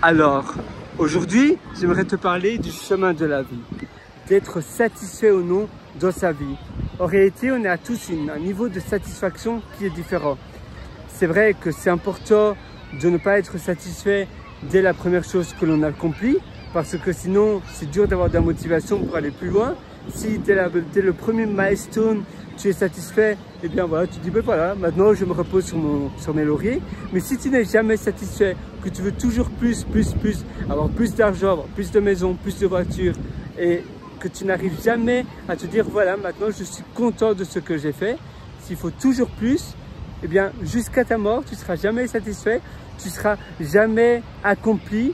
Alors, aujourd'hui, j'aimerais te parler du chemin de la vie, d'être satisfait ou non dans sa vie. En réalité, on a tous un niveau de satisfaction qui est différent. C'est vrai que c'est important de ne pas être satisfait dès la première chose que l'on accomplit, parce que sinon, c'est dur d'avoir de la motivation pour aller plus loin. Si dès le premier milestone, tu es satisfait, eh bien voilà, tu te dis, ben voilà, maintenant je me repose sur mes lauriers. Mais si tu n'es jamais satisfait, que tu veux toujours plus, avoir plus d'argent, avoir plus de maisons, plus de voitures, et que tu n'arrives jamais à te dire, voilà, maintenant je suis content de ce que j'ai fait, s'il faut toujours plus, eh bien jusqu'à ta mort, tu ne seras jamais satisfait, tu ne seras jamais accompli,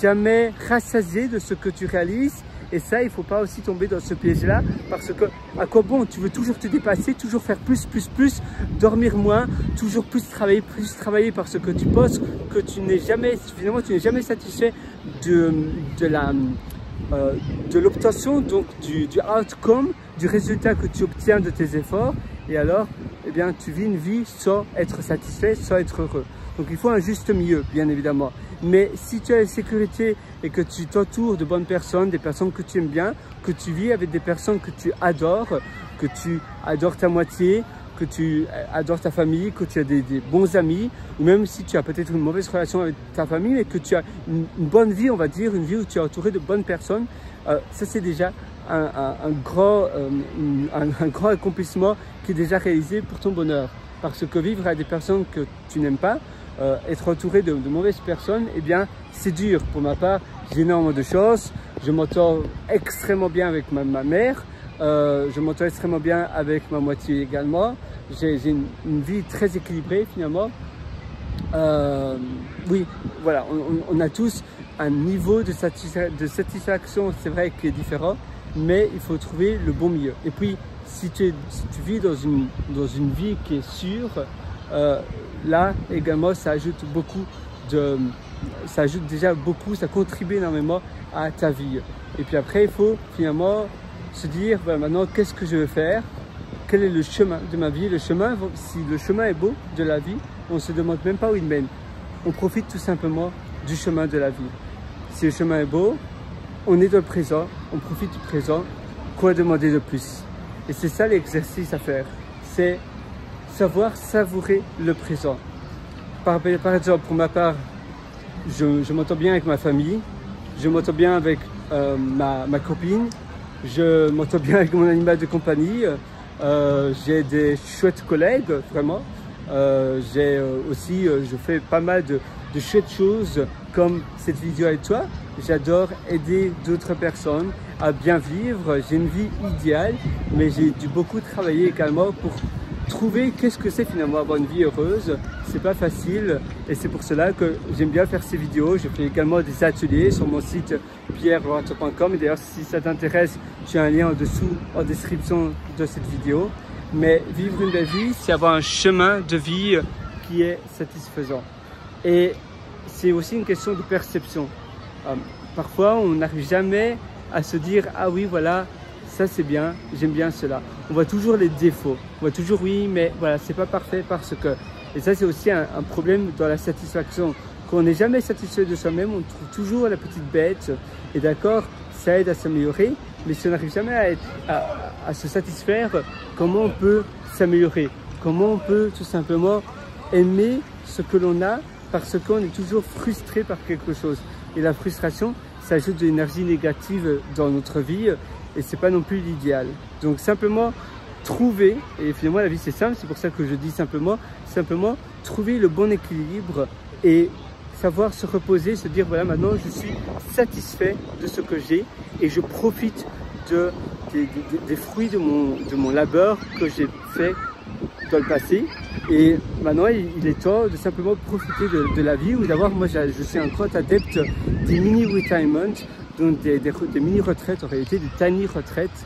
jamais rassasié de ce que tu réalises. Et ça, il ne faut pas aussi tomber dans ce piège-là, parce que à quoi bon, tu veux toujours te dépasser, toujours faire plus, dormir moins, toujours plus travailler parce que tu penses que tu n'es jamais, finalement, tu n'es jamais satisfait de l'obtention, donc du outcome, du résultat que tu obtiens de tes efforts. Et alors, eh bien, tu vis une vie sans être satisfait, sans être heureux. Donc il faut un juste milieu, bien évidemment. Mais si tu as la sécurité et que tu t'entoures de bonnes personnes, des personnes que tu aimes bien, que tu vis avec des personnes que tu adores ta moitié, que tu adores ta famille, que tu as des bons amis, ou même si tu as peut-être une mauvaise relation avec ta famille, mais que tu as une bonne vie, on va dire, une vie où tu es entouré de bonnes personnes, ça c'est déjà un grand accomplissement qui est déjà réalisé pour ton bonheur. Parce que vivre avec des personnes que tu n'aimes pas, être entouré de mauvaises personnes, eh bien c'est dur. Pour ma part, j'ai énormément de chance, je m'entends extrêmement bien avec ma mère, je m'entends extrêmement bien avec ma moitié également, j'ai une vie très équilibrée finalement. Oui, voilà, on a tous un niveau de satisfaction, c'est vrai, qui est différent, mais il faut trouver le bon milieu. Et puis, si tu vis dans une vie qui est sûre, là également ça ajoute déjà beaucoup, ça contribue énormément à ta vie. Et puis après, il faut finalement se dire, voilà, maintenant qu'est-ce que je veux faire, quel est le chemin de ma vie. Si le chemin est beau de la vie, on ne se demande même pas où il mène, on profite tout simplement du chemin de la vie. Si le chemin est beau, on est dans le présent, on profite du présent, quoi demander de plus? Et c'est ça l'exercice à faire, c'est savoir savourer le présent. Par exemple, pour ma part, je m'entends bien avec ma famille, je m'entends bien avec ma copine, je m'entends bien avec mon animal de compagnie, j'ai des chouettes collègues, vraiment. Je fais pas mal de chouettes choses comme cette vidéo avec toi. J'adore aider d'autres personnes à bien vivre. J'ai une vie idéale, mais j'ai dû beaucoup travailler également pour trouver qu'est-ce que c'est finalement avoir une vie heureuse. C'est pas facile et c'est pour cela que j'aime bien faire ces vidéos. Je fais également des ateliers sur mon site pierrelorenzo.com. Et d'ailleurs, si ça t'intéresse, j'ai un lien en dessous en description de cette vidéo. Mais vivre une belle vie, c'est avoir un chemin de vie qui est satisfaisant. Et c'est aussi une question de perception. Parfois, on n'arrive jamais à se dire « Ah oui, voilà, ça c'est bien, j'aime bien cela ». On voit toujours les défauts. On voit toujours « Oui, mais voilà, c'est pas parfait parce que… » Et ça, c'est aussi un problème dans la satisfaction. Quand on n'est jamais satisfait de soi-même, on trouve toujours la petite bête. Et d'accord, ça aide à s'améliorer. Mais si on n'arrive jamais à se satisfaire, comment on peut s'améliorer? Comment on peut tout simplement aimer ce que l'on a parce qu'on est toujours frustré par quelque chose? Et la frustration, ça ajoute de l'énergie négative dans notre vie et c'est pas non plus l'idéal. Donc simplement trouver, et finalement la vie c'est simple, c'est pour ça que je dis simplement trouver le bon équilibre et savoir se reposer, se dire voilà, maintenant je suis satisfait de ce que j'ai et je profite des fruits de mon labeur que j'ai fait dans le passé. Et maintenant il est temps de simplement profiter de la vie ou d'avoir, moi je suis un grand adepte des mini-retirement, donc des mini-retraites, en réalité des tiny retraites.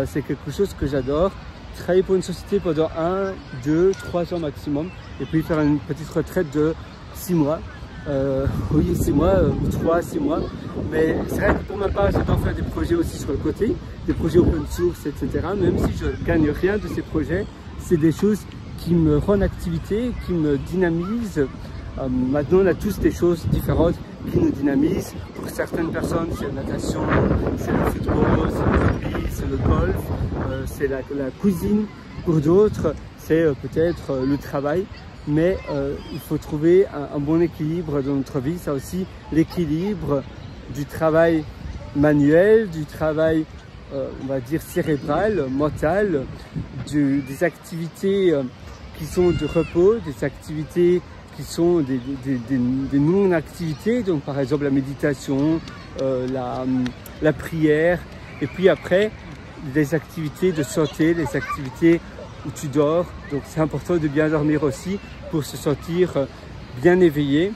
C'est quelque chose que j'adore. Travailler pour une société pendant 1, 2, 3 ans maximum et puis faire une petite retraite de 6 mois. Oui, 6 mois, 3, 6 mois. Mais c'est vrai que pour ma part, j'adore faire des projets aussi sur le côté, des projets open source, etc. Même si je ne gagne rien de ces projets, c'est des choses qui me rendent activité, qui me dynamisent, Maintenant, on a tous des choses différentes qui nous dynamisent. Pour certaines personnes, c'est la natation, c'est le football, c'est le rugby, c'est le golf, c'est la cuisine. Pour d'autres, c'est peut-être le travail. Mais il faut trouver un bon équilibre dans notre vie. C'est aussi l'équilibre du travail manuel, du travail, on va dire, cérébral, mental, des activités qui sont de repos, des activités qui sont des non-activités, donc par exemple la méditation, la prière, et puis après des activités de santé, des activités où tu dors. Donc c'est important de bien dormir aussi pour se sentir bien éveillé.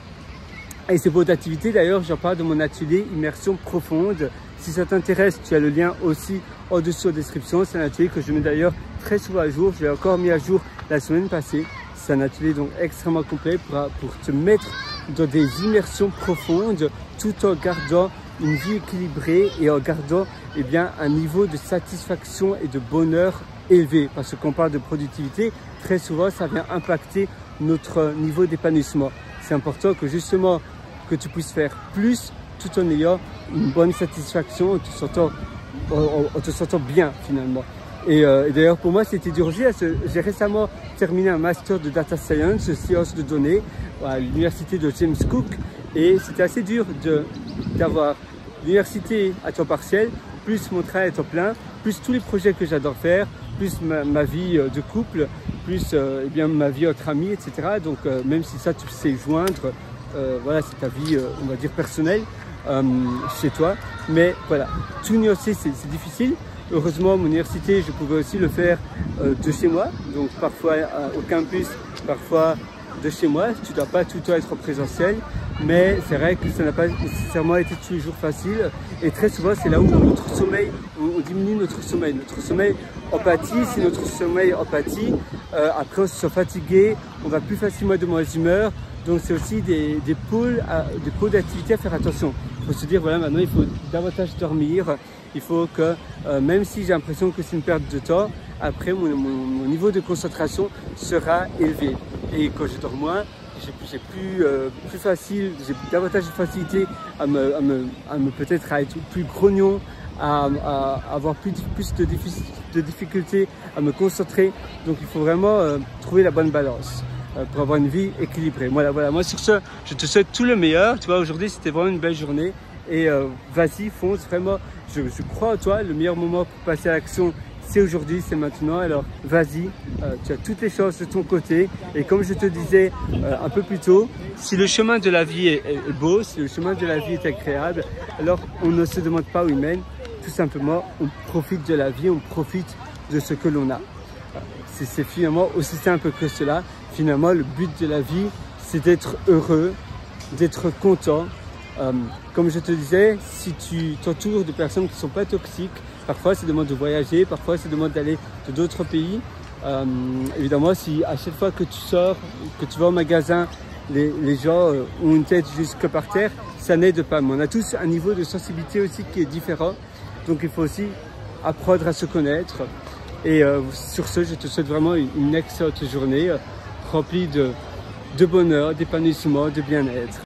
Et ces beaux d'activités, d'ailleurs, j'en parle de mon atelier Immersion Profonde. Si ça t'intéresse, tu as le lien aussi en dessous en description. C'est un atelier que je mets d'ailleurs très souvent à jour. Je l'ai encore mis à jour la semaine passée. C'est un atelier donc extrêmement complet pour te mettre dans des immersions profondes tout en gardant une vie équilibrée et en gardant un niveau de satisfaction et de bonheur élevé. Parce qu'on parle de productivité, très souvent ça vient impacter notre niveau d'épanouissement. C'est important que justement que tu puisses faire plus tout en ayant une bonne satisfaction, en te sentant bien finalement. Et d'ailleurs pour moi c'était dur. J'ai récemment terminé un master de data science, sciences de données à l'université de James Cook, et c'était assez dur d'avoir l'université à temps partiel, plus mon travail à temps plein, plus tous les projets que j'adore faire, plus ma vie de couple, plus ma vie entre amis, etc. Donc même si ça tu sais joindre, voilà, c'est ta vie, on va dire personnelle chez toi. Mais voilà, tout université c'est difficile. Heureusement, mon université, je pouvais aussi le faire de chez moi, donc parfois au campus, parfois de chez moi. Tu ne dois pas tout le temps être en présentiel, mais c'est vrai que ça n'a pas nécessairement été tous les jours facile. Et très souvent, c'est là où notre sommeil, on diminue notre sommeil. Notre sommeil en pâtit. Si notre sommeil en pâtit, après on se sent fatigué, on va plus facilement de mauvaise humeur. Donc c'est aussi des pôles d'activité à faire attention. Il faut se dire, voilà, maintenant il faut davantage dormir. Il faut que, même si j'ai l'impression que c'est une perte de temps, après mon niveau de concentration sera élevé. Et quand je dors moins, j'ai plus facile, j'ai davantage de facilité à peut-être à être plus grognon, à avoir plus de difficultés à me concentrer. Donc il faut vraiment trouver la bonne balance pour avoir une vie équilibrée. Voilà. Moi sur ce, je te souhaite tout le meilleur. Tu vois, aujourd'hui c'était vraiment une belle journée. Et vas-y, fonce, vraiment, je crois en toi, le meilleur moment pour passer à l'action, c'est aujourd'hui, c'est maintenant. Alors vas-y, tu as toutes les chances de ton côté. Et comme je te disais un peu plus tôt, si le chemin de la vie est beau, si le chemin de la vie est agréable, alors on ne se demande pas où il mène. Tout simplement, on profite de la vie, on profite de ce que l'on a. C'est finalement aussi simple que cela. Finalement, le but de la vie, c'est d'être heureux, d'être content. Comme je te disais, si tu t'entoures de personnes qui ne sont pas toxiques, parfois c'est demande de voyager, parfois c'est demande d'aller de d'autres pays. Évidemment, si à chaque fois que tu sors, que tu vas au magasin, les gens ont une tête jusque par terre, ça n'aide pas. Mais on a tous un niveau de sensibilité aussi qui est différent. Donc il faut aussi apprendre à se connaître. Et sur ce, je te souhaite vraiment une excellente journée remplie de bonheur, d'épanouissement, de bien-être.